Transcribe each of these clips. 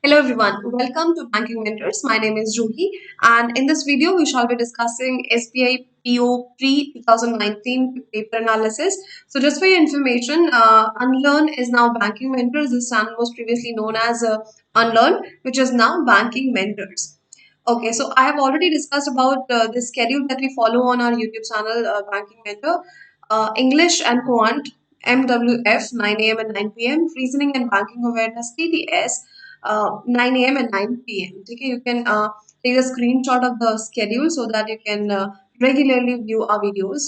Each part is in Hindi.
Hello everyone, welcome to Banking Mentors. My name is Ruhi, and in this video we shall be discussing SBI PO pre 2019 paper analysis. So just for your information, Unlearn is now Banking Mentors. This channel was previously known as Unlearn, which is now Banking Mentors. Okay, so I have already discussed about the schedule that we follow on our YouTube channel, Banking Mentor. English and Quant, MWF, 9 a.m. and 9 p.m. Reasoning and Banking Awareness, TDS, 9 a.m. and 9 p.m. Okay, you can take a screenshot of the schedule so that you can regularly view our videos.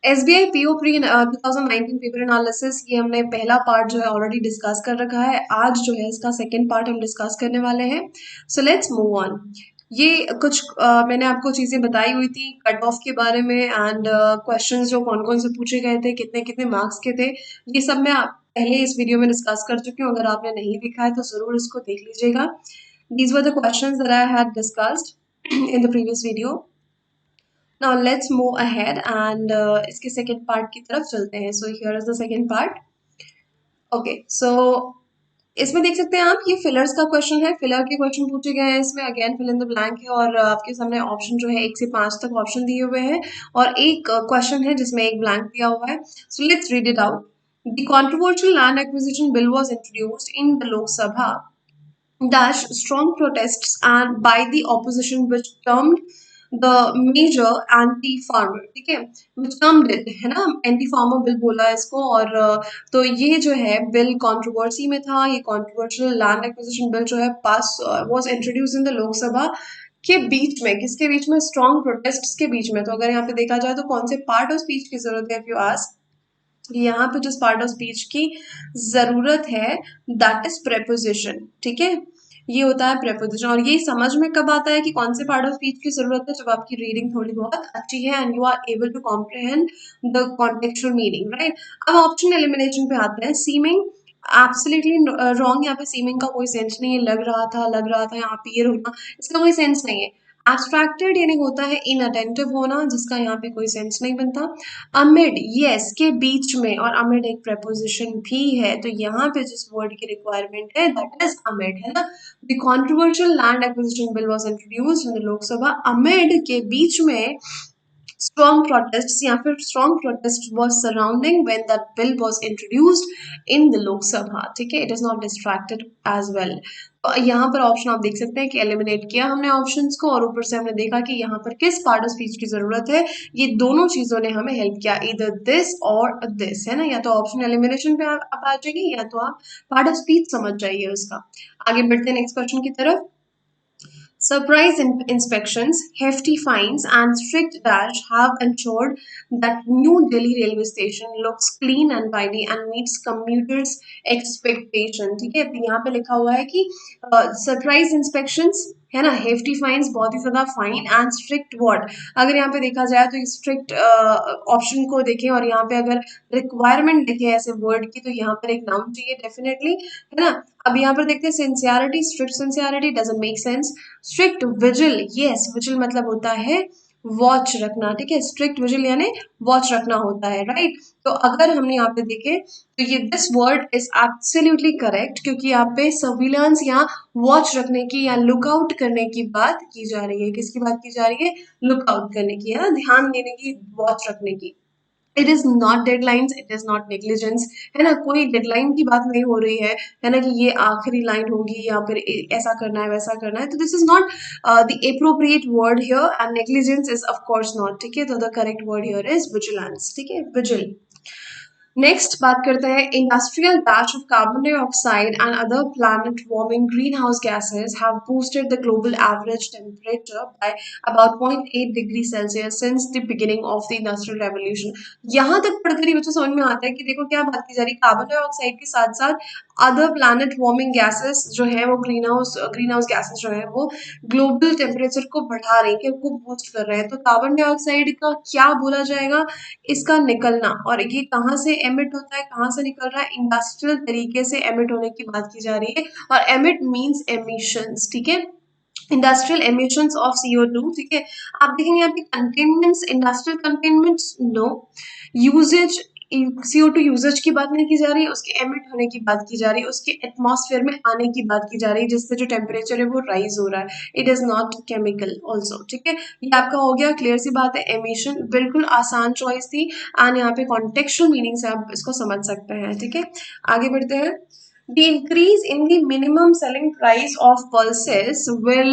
SBI PO pre 2019 paper analysis ये हमने पहला पार्ट जो है ऑलरेडी डिस्कस कर रखा है। आज जो है इसका सेकंड पार्ट हम डिस्कस करने वाले हैं। So let's move on. ये कुछ मैंने आपको चीज़ें बताई हुई थी कट ऑफ के बारे में एंड क्वेश्चंस जो कौन कौन से पूछे गए थे, कितने कितने मार्क्स के थे, ये सब मैं पहले इस वीडियो में डिस्कस कर चुकी हूँ। अगर आपने नहीं देखा है तो ज़रूर इसको देख लीजिएगा। These were the questions that I had discussed in the previous video. Now let's move ahead and इसके second part की तरफ चलते हैं. So here is the second part. Okay, so इसमें देख सकते हैं आप ये फिलर्स का क्वेश्चन है। फिलर के क्वेश्चन पूछे गए हैं इसमें। Again fill in the blank है और आपके सामने ऑप्शन जो है 1 से 5 तक ऑप्शन दिए हुए हैं और एक क्वेश्चन है जिसमें एक ब्लैंक दिया हुआ है। So let's read it out. The controversial land acquisition bill was introduced in the Lok Sabha dash strong protests and by the opposition which termed the major anti farmer, ठीक है, which termed it है ना, एंटी फार्मर बिल बोला है इसको। और तो ये जो है बिल कंट्रोवर्सी में था। ये कंट्रोवर्शियल लैंड एक्विजिशन बिल जो है pass was introduce in the Lok Sabha के बीच में, किसके बीच में, स्ट्रॉन्ग प्रोटेस्ट्स के बीच में। तो अगर यहाँ पे देखा जाए तो कौन से पार्ट ऑफ स्पीच की जरूरत है, इफ यू आस्क, यहाँ पे जिस पार्ट ऑफ स्पीच की जरूरत है दैट इज प्रेपोजिशन, ठीक है, ये होता है प्रेपोजिशन। और ये समझ में कब आता है कि कौन से पार्ट ऑफ स्पीच की जरूरत है, जब आपकी रीडिंग थोड़ी बहुत अच्छी है and you are able to comprehend the contextual meaning, right. अब ऑप्शन एलिमिनेशन पे आते हैं। Seeming absolutely wrong. यहाँ पे सीमिंग का कोई सेंस नहीं है। लग रहा था, यहाँ पे ये होना, इसका कोई सेंस नहीं है। एब्स्ट्रैक्टेड यानी होता है इनअटेंटिव होना, जिसका यहाँ पे कोई सेंस नहीं बनता। अमिड, यस, के बीच में, और अमिड एक प्रेपोजिशन भी है, तो यहाँ पे जिस वर्ड की रिक्वायरमेंट है दैट इज अमिड, है ना। The controversial land acquisition bill was introduced in the Lok Sabha amid के बीच में strong protests या फिर strong protest was surrounding when that bill was introduced in the Lok Sabha, ठीक है। It is not distracted as well. तो यहाँ पर ऑप्शन आप देख सकते हैं कि एलिमिनेट किया हमने ऑप्शंस को और ऊपर से हमने देखा कि यहाँ पर किस पार्ट ऑफ स्पीच की जरूरत है। ये दोनों चीजों ने हमें हेल्प किया, इधर दिस और दिस, है ना। या तो ऑप्शन एलिमिनेशन पे आप आ जाइए या तो आप पार्ट ऑफ स्पीच समझ जाइए उसका। आगे बढ़ते हैं नेक्स्ट क्वेश्चन की तरफ। Surprise inspections, hefty fines, and strict dash have ensured that New Delhi railway station looks clean and tidy and meets commuters' expectation. ठीक है, यहाँ पे लिखा हुआ है कि सरप्राइज इंस्पेक्शंस, है ना, हेफ्टी फाइन्स, बहुत ही ज्यादा फाइन, एंड स्ट्रिक्ट वर्ड। अगर यहाँ पे देखा जाए तो स्ट्रिक्ट ऑप्शन को देखें और यहाँ पे अगर रिक्वायरमेंट देखें ऐसे वर्ड की, तो यहाँ पर एक नाउन चाहिए डेफिनेटली, है ना। अब यहाँ पर देखते हैं sincerity, strict sincerity doesn't make sense. Strict vigil, yes, vigil मतलब होता है वॉच रखना, ठीक है। स्ट्रिक्ट विजिल यानी वॉच रखना होता है, राइट। तो अगर हमने यहाँ पे देखे तो ये this word is absolutely correct, क्योंकि यहाँ पे सर्विलांस या वॉच रखने की या लुकआउट करने की बात की जा रही है। किसकी बात की जा रही है? लुकआउट करने की, है ना, ध्यान देने की, वॉच रखने की। It is not deadlines, it is not negligence, है ना। कोई डेडलाइन की बात नहीं हो रही है ना, कि ये आखिरी लाइन होगी या फिर ऐसा करना है वैसा करना है। तो this is not the appropriate word here and negligence is of course not, ठीक है। तो the correct word here is vigilance, ठीक है, विजिल। नेक्स्ट बात करते हैं। Industrial dash of carbon dioxide and other planet warming green house gases have boosted the global average temperature by about 0.8 degree Celsius since the beginning of the industrial revolution. यहाँ तक पढ़कर ही बच्चों समझ में आता है कि देखो क्या बात की जा रही है। कार्बन डाइऑक्साइड के साथ साथ अदर प्लैनेट वार्मिंग गैसेस जो है वो ग्रीन हाउस गैसेस जो है वो ग्लोबल टेम्परेचर को बढ़ा रही है, को बूस्ट कर रहे हैं। तो कार्बन डाइऑक्साइड का क्या बोला जाएगा? इसका निकलना। और ये कहाँ से एमिट होता है, कहाँ से निकल रहा है? इंडस्ट्रियल तरीके से एमिट होने की बात की जा रही है। और एमिट मीन्स एमिशंस, ठीक है, इंडस्ट्रियल एमिशंस ऑफ CO2, ठीक है। आप देखेंगे यहाँ पे containments, industrial containments no, uses CO2 uses की बात नहीं की जा रही है, उसके एमिट होने की बात की जा रही है, उसके एटमॉस्फेयर में आने की बात की जा रही है, जिससे जो टेम्परेचर है वो राइज हो रहा है. It is not chemical also. ठीक है, ये आपका हो गया. क्लियर सी बात है. एमिशन बिल्कुल आसान चॉइस थी एंड यहाँ पे कॉन्टेक्चुअल मीनिंग से आप इसको समझ सकते हैं. ठीक है, आगे बढ़ते हैं. The increase in the minimum selling price of pulses will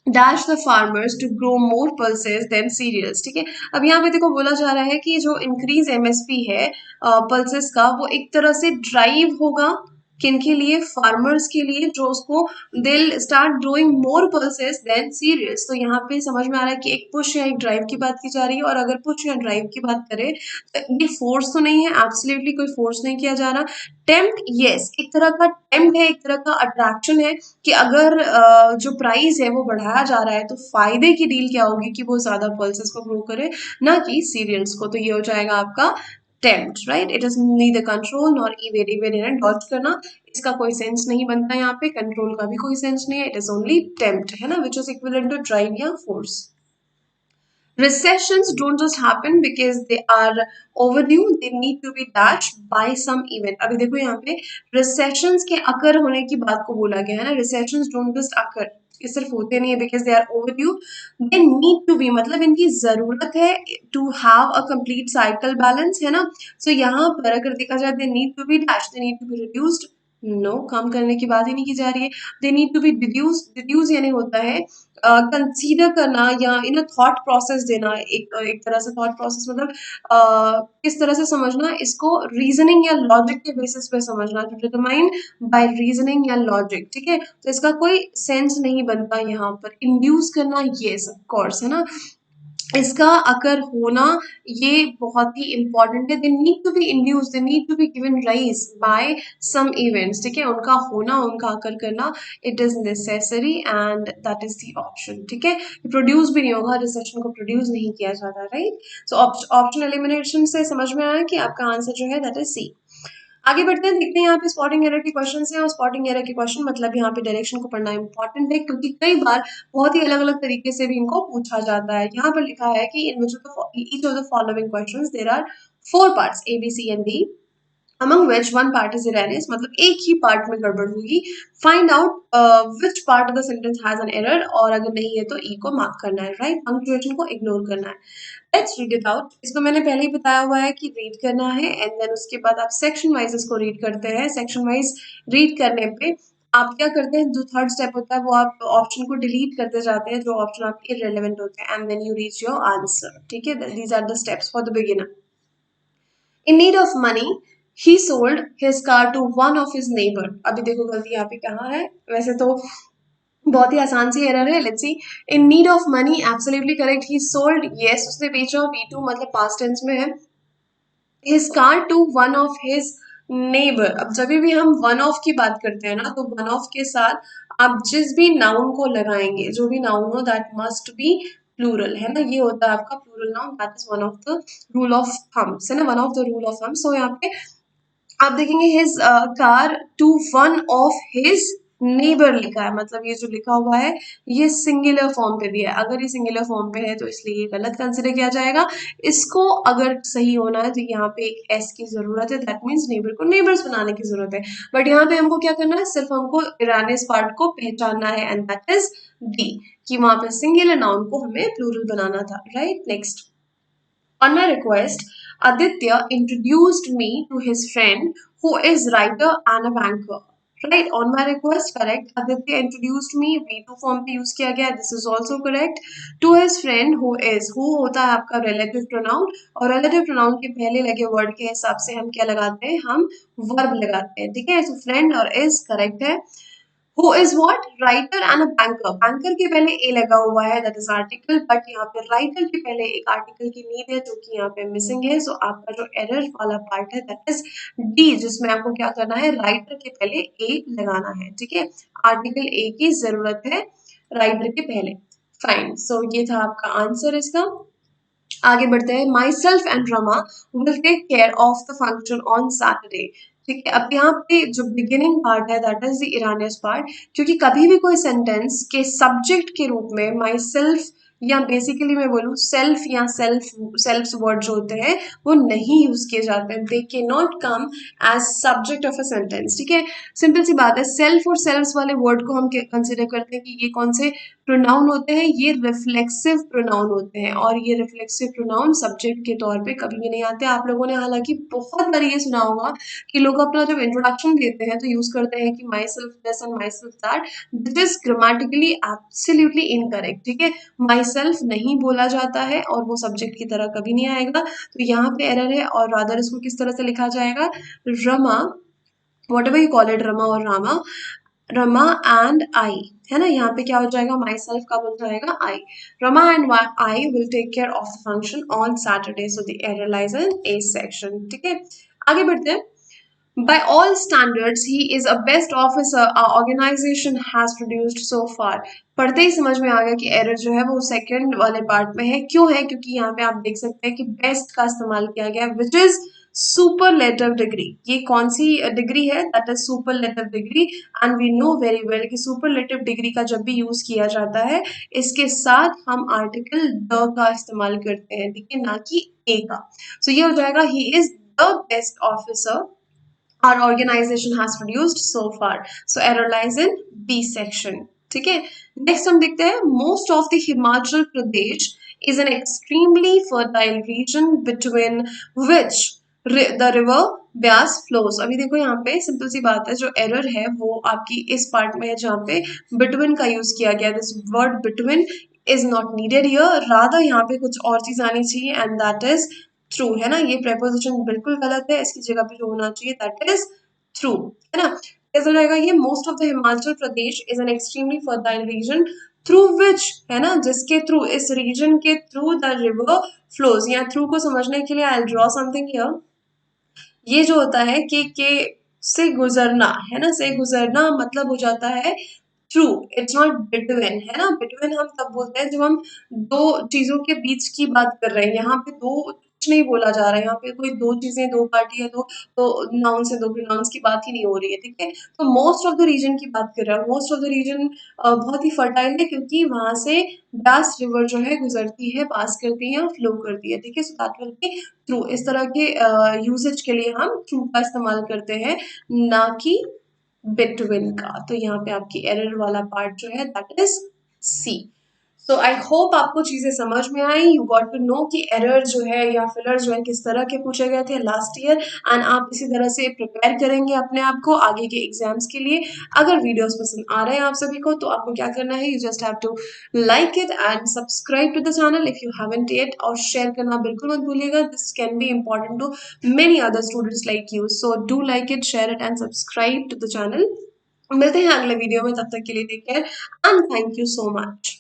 dash the farmers to grow more pulses than cereals. ठीक है, अब यहाँ पे देखो बोला जा रहा है कि जो इंक्रीज MSP है पल्सेस का, वो एक तरह से ड्राइव होगा किन के लिए, फार्मर्स के लिए, जो उसको दिल start growing more pulses than cereals. तो यहाँ पे समझ में आ रहा है कि एक पुश या एक ड्राइव की बात की जा रही है. और अगर पुश या ड्राइव की बात करें तो ये फोर्स तो नहीं है, एब्सोल्युटली कोई फोर्स नहीं किया जा रहा. टेम्प्ट, यस, एक तरह का टेम्प्ट है, एक तरह का अट्रैक्शन है कि अगर जो प्राइस है वो बढ़ाया जा रहा है तो फायदे की डील क्या होगी कि वो ज्यादा पल्सेस को ग्रो करे, ना कि सीरियल्स को. तो ये हो जाएगा आपका tempt. Right, it is neither control nor invariant. Dot करना इसका कोई सेंस नहीं बनता, यहाँ पे कंट्रोल का भी कोई सेंस नहीं है. इट इज ओनली टेम्प्ट, है ना, which is equivalent to drive या force. Recessions don't just happen because they are overdue, they need to be dashed by some event. अभी देखो यहाँ पे recessions के अकर होने की बात को बोला गया है ना. recessions don't just occur, ये सिर्फ होते नहीं है because they are overdue, they need to be, मतलब इनकी जरूरत है to have a complete cycle balance, है ना. so यहाँ पर अगर देखा जाए they need to be dashed, they need to be reduced. No, कम करने की बात ही नहीं की जा रही है. They need to be deduce. Deduce यानी होता है कंसीडर करना या इन अ थॉट प्रोसेस देना. एक तरह से थॉट प्रोसेस मतलब किस तरह से समझना इसको, रीजनिंग या लॉजिक के बेसिस पे समझना. टू डिटरमाइन बाय रीजनिंग या लॉजिक. ठीक है, तो इसका कोई सेंस नहीं बनता यहाँ पर. इंड्यूस करना, येस ऑफ कोर्स, है ना, इसका अगर होना ये बहुत ही इंपॉर्टेंट है. They need to be induce, they need to be given rise by some events. ठीक है, उनका होना, उनका अकर करना, it is necessary and that is the option. ठीक है, प्रोड्यूस भी नहीं होगा, रिसेशन को प्रोड्यूस नहीं किया जाता. राइट, सो ऑप्शन एलिमिनेशन से समझ में आया कि आपका आंसर जो है दैट इज सी. आगे बढ़ते हैं, देखते हैं यहाँ पे स्पॉटिंग एरर के क्वेश्चन हैं. और स्पॉटिंग एरर के क्वेश्चन मतलब यहाँ पे डायरेक्शन को पढ़ना इंपॉर्टेंट है, क्योंकि कई बार बहुत ही अलग अलग तरीके से भी इनको पूछा जाता है. यहाँ पर लिखा है कि in which of each of the following questions there are 4 parts A B C and D among which one part is erroneous, मतलब एक ही पार्ट में गड़बड़ होगी. Find out which part of the sentence has an error, और अगर नहीं है तो ई को मार्क करना है. राइट, पंक्चुएशन को इग्नोर करना है. Let's read it out. इसको मैंने पहले ही बताया हुआ है कि रीड करना है एंड देन उसके बाद आप सेक्शन वाइज इसको रीड करते हैं. सेक्शन वाइज रीड करने पे आप क्या करते हैं, जो थर्ड स्टेप होता है वो आप ऑप्शन को डिलीट करते जाते हैं, जो ऑप्शन आपके इररिलेवेंट होते हैं, and then you reach your answer. ठीक है, these are the steps for the beginner. In need of money, he sold his car to one of his neighbor. अभी देखो गलती यहाँ पे कहाँ है, वैसे तो बहुत ही आसान सी एरर है. Let's see. In need of money, absolutely correct. He sold, yes, उसने बेचा. V2 मतलब पास्ट टेंस में है. His car to one of his neighbour. अब जब भी हम वन ऑफ की बात करते हैं ना, तो वन ऑफ के साथ आप जिस भी नाउन को लगाएंगे, जो भी नाउन हो, दैट मस्ट बी प्लूरल, है ना. ये होता है आपका plural noun. That is one of the rule of thumbs, है ना, one of the rule of thumbs. So यहाँ पे आप देखेंगे his car to one of his neighbour लिखा है, मतलब ये जो लिखा हुआ है ये सिंगुलर फॉर्म पे दिया है. अगर ये सिंगुलर फॉर्म पे है तो इसलिए ये गलत कंसिडर किया जाएगा. इसको अगर सही होना है तो यहाँ पे एक एस की जरूरत है. दैट मीन्स नेबर को नेबर्स बनाने की जरूरत है. बट यहाँ पे हमको क्या करना है, सिर्फ हमको इरानियस पार्ट को पहचानना है एंड दैट इज डी, कि वहां पे सिंगुलर नाउन को हमें प्लूरल बनाना था. Right, next. On my request, Aditya introduced me to his friend who is writer and a banker. Right, on my request, correct. Aditya introduced me, V2 form पे use किया गया. This is also correct. To his friend who is, who होता है आपका relative pronoun, और relative pronoun के पहले लगे word के हिसाब से हम क्या लगाते हैं, हम verb लगाते हैं. ठीक है, so friend और is correct है. Who is what? Writer and a banker. Banker के पहले a लगा हुआ है, that is article, but यहाँ पे writer के पहले एक article की नीड है जो कि यहाँ पे missing है. So आपका जो error वाला part है that is D, जिसमें आपको क्या करना है, writer के पहले a लगाना है. ठीक है, article a की जरूरत है writer के पहले. Fine. So ये था आपका आंसर इसका. आगे बढ़ते हैं. Myself and Rama will take care of the function on Saturday. ठीक है, अब यहाँ पे जो बिगिनिंग पार्ट है that is the erroneous part, क्योंकि कभी भी कोई सेंटेंस के सब्जेक्ट के रूप में माई सेल्फ या बेसिकली मैं बोलूँ सेल्फ या सेल्फ वर्ड जो होते हैं वो नहीं यूज किए जाते हैं, they can not come as subject of a sentence. ठीक है, सिंपल सी बात है, सेल्फ और सेल्फ्स वाले वर्ड को हम कंसिडर करते हैं कि ये कौन से प्रोनाउन होते हैं, ये रिफ्लेक्सिव प्रोनाउन होते हैं, और ये रिफ्लेक्सिव प्रोनाउन सब्जेक्ट के तौर पे कभी भी नहीं आते। आप लोगों ने हालांकि बहुत बार ये सुना होगा कि लोग अपना जब इंट्रोडक्शन देते हैं तो यूज करते हैं कि myself this and myself that, this is grammatically absolutely incorrect. ठीक है, माई सेल्फ नहीं बोला जाता है और वो सब्जेक्ट की तरह कभी नहीं आएगा, तो यहाँ पे एरर है। और रादर इसको किस तरह से लिखा जाएगा, Rama, what ever you call it, Rama और रामा, रमा एंड आई, है ना। यहाँ पे क्या हो जाएगा, माई सेल्फ का बन जाएगा I, Rama and I will take care of the function on Saturday, so the error lies in a section. ठीक है, आगे बढ़ते हैं। By all standards, he is a best officer our organization has produced so far. पढ़ते ही समझ में आ गया कि एरर जो है वो सेकंड वाले पार्ट में है। क्यों है, क्योंकि यहाँ पे आप देख सकते हैं कि बेस्ट का इस्तेमाल किया गया, विच इज सुपरलेटिव डिग्री। ये कौन सी डिग्री है, that is superlative degree. And we know very well कि सुपरलेटिव डिग्री का जब भी यूज किया जाता है, इसके साथ हम आर्टिकल द का इस्तेमाल करते हैं, ठीक है, ना कि ए का। सो ये हो जाएगा, he is the best officer our organization has produced so far. So error lies in B section. ठीक है, नेक्स्ट हम देखते हैं, most of the Himachal Pradesh is an extremely fertile region between which the river Beas flows. अभी देखो यहाँ पे सिंपल सी बात है, जो एरर है वो आपकी इस पार्ट में है जहाँ पे बिटवीन का यूज किया गया, this word between is not needed here, rather यहाँ पे कुछ और चीज आनी चाहिए, एंड दैट इज ट्रू, है ना। ये प्रेपोजिशन बिल्कुल गलत है, इसकी जगह पे जो होना चाहिए दैट इज थ्रू, है ना। कैसा रहेगा ये, most of the Himachal Pradesh is an extremely fertile reason through which, है ना, जिसके थ्रू, इस रीजन के थ्रू द रिवर फ्लोज। या थ्रू को समझने के लिए आई ड्रॉ समथिंग हियर। ये जो होता है के से गुजरना, है ना, से गुजरना मतलब हो जाता है ट्रू, इट्स नॉट बिटवीन, है ना। बिटवीन हम तब बोलते हैं जब हम दो चीजों के बीच की बात कर रहे हैं, यहाँ पे दो कुछ नहीं बोला जा रहा है, यहाँ पे कोई दो चीजें, दो पार्टी है, तो नाउन से दो प्रोनाउंस की बात ही नहीं हो रही है। ठीक है, तो मोस्ट ऑफ द रीजन की बात कर रहा है, मोस्ट ऑफ द रीजन बहुत ही फर्टाइल है क्योंकि वहां से ब्यास रिवर जो है गुजरती है, पास करती है, फ्लो करती है। ठीक है, so that will be through. इस तरह के यूसेज के लिए हम थ्रू का इस्तेमाल करते हैं, ना कि बिटवीन का। तो यहाँ पे आपकी एरर वाला पार्ट जो है that is C. So I hope आपको चीजें समझ में आई, यू गॉट टू नो कि एरर जो है या फिलर जो है किस तरह के पूछे गए थे लास्ट ईयर, एंड आप इसी तरह से प्रिपेयर करेंगे अपने आप को आगे के एग्जाम्स के लिए। अगर वीडियोस पसंद आ रहे हैं आप सभी को तो आपको क्या करना है, you just have to like it and subscribe to the channel if you haven't yet, और शेयर करना बिल्कुल मत भूलिएगा, this can be important to many other students like you. So do like it, share it and subscribe to the channel. मिलते हैं अगले वीडियो में, तब तक के लिए take care and thank you so much.